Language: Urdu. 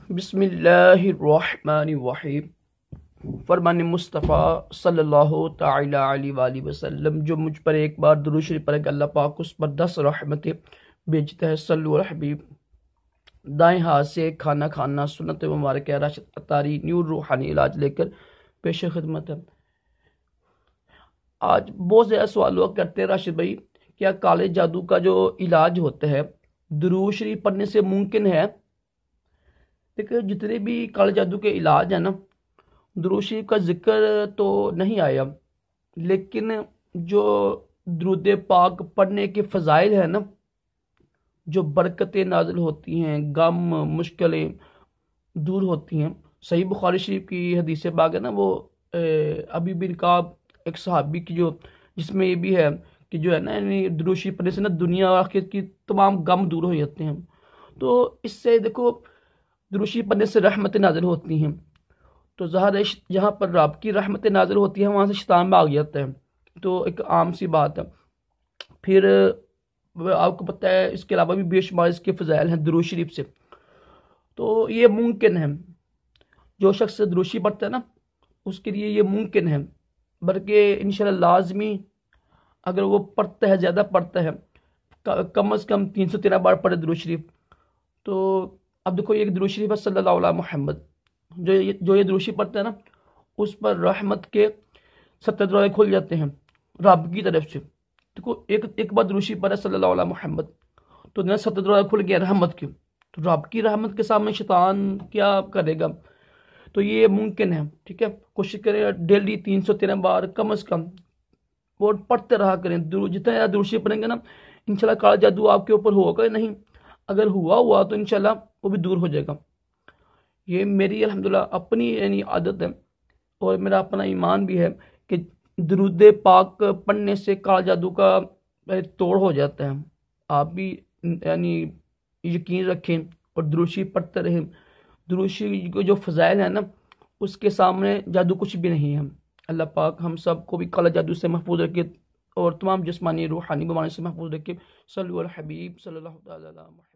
بسم اللہ الرحمن الرحیم۔ فرمان مصطفیٰ صلی اللہ تعالی علیہ وآلہ وسلم جو مجھ پر ایک بار درود شریف پڑھے گا اللہ پاک اس پر 10 رحمتیں بھیجتا ہے۔ صلو علی الحبیب۔ دائیں ہاتھ سے کھانا کھانا سنت مبارک ہے۔ راشد اطاری نیو روحانی علاج لے کر پیش خدمت ہے۔ آج بہت زیادہ سوال ہوا کرتے ہیں راشد بھائی، کیا کالے جادو کا جو علاج ہوتا ہے درود شریف پڑھنے سے ممکن ہے؟ دیکھیں، جتنے بھی کالے جادو کے علاج ہیں نا، درود شریف کا ذکر تو نہیں آیا، لیکن جو درود پاک پڑھنے کے فضائل ہیں نا، جو برکتیں نازل ہوتی ہیں، غم مشکلیں دور ہوتی ہیں۔ صحیح بخاری شریف کی حدیث پاک ہے نا، وہ ابی بن کعب ایک صحابی کی جس میں یہ بھی ہے کہ جو ہے نا، یعنی درود شریف پڑھنے سے نا دنیا اور آخرت کی تمام غم دور ہو جاتے ہیں۔ تو اس سے دیکھو درود شریف پڑھنے سے رحمتیں نازل ہوتی ہیں، تو ظاہر ہے جہاں پر رب کی رحمتیں نازل ہوتی ہیں وہاں سے شیطان بھاگ جاتا ہے، تو ایک عام سی بات ہے۔ پھر آپ کو پتہ ہے اس کے علاوہ بھی بے شمار اس کے فضائل ہیں درود شریف سے، تو یہ ممکن ہے جو شخص درود شریف پڑھتا ہے نا اس کے لیے یہ ممکن ہے، بلکہ انشاءاللہ لازمی اگر وہ پڑھتا ہے، زیادہ پڑھتا ہے، کم از کم 313 بار پڑھے درود شریف۔ تو اب دیکھو یہ درود شریف ہے صلی اللہ علیہ محمد، جو یہ درود شریف پڑھتا ہے نا اس پر رحمت کے 7 دروازے کھل جاتے ہیں رب کی طرف سے۔ دیکھو ایک بار درود شریف پڑھا صلی اللہ علیہ محمد تو 7 دروازے کھل گیا رحمت کے، تو رب کی رحمت کے سامنے شیطان کیا کرے گا؟ تو یہ ممکن ہے، ٹھیک ہے۔ کوشش کریں ڈیلی 313 بار کم از کم وہ پڑھتے رہا کریں۔ جتنا زیادہ درود شریف پڑھیں گے نا انشاءاللہ کالا جادو آپ کے اوپر ہوگا نہیں، اگر ہوا تو انشاءاللہ وہ بھی دور ہو جائے گا۔ یہ میری الحمدللہ اپنی یعنی عادت ہے اور میرا اپنا ایمان بھی ہے کہ درود پاک پڑھنے سے کالا جادو کا توڑ ہو جاتا ہے۔ آپ بھی یعنی یقین رکھیں اور درود شریف پڑھتے رہیں۔ درود شریف کے جو فضائل ہیں نا اس کے سامنے جادو کچھ بھی نہیں ہے۔ اللہ پاک ہم سب کو بھی کالا جادو سے محفوظ رکھے اور تمام جسمانی روحانی بیماریوں سے محفوظ رکھے۔ صلی اللہ علیہ حبیب صلی اللہ تعالی علیہ محمد۔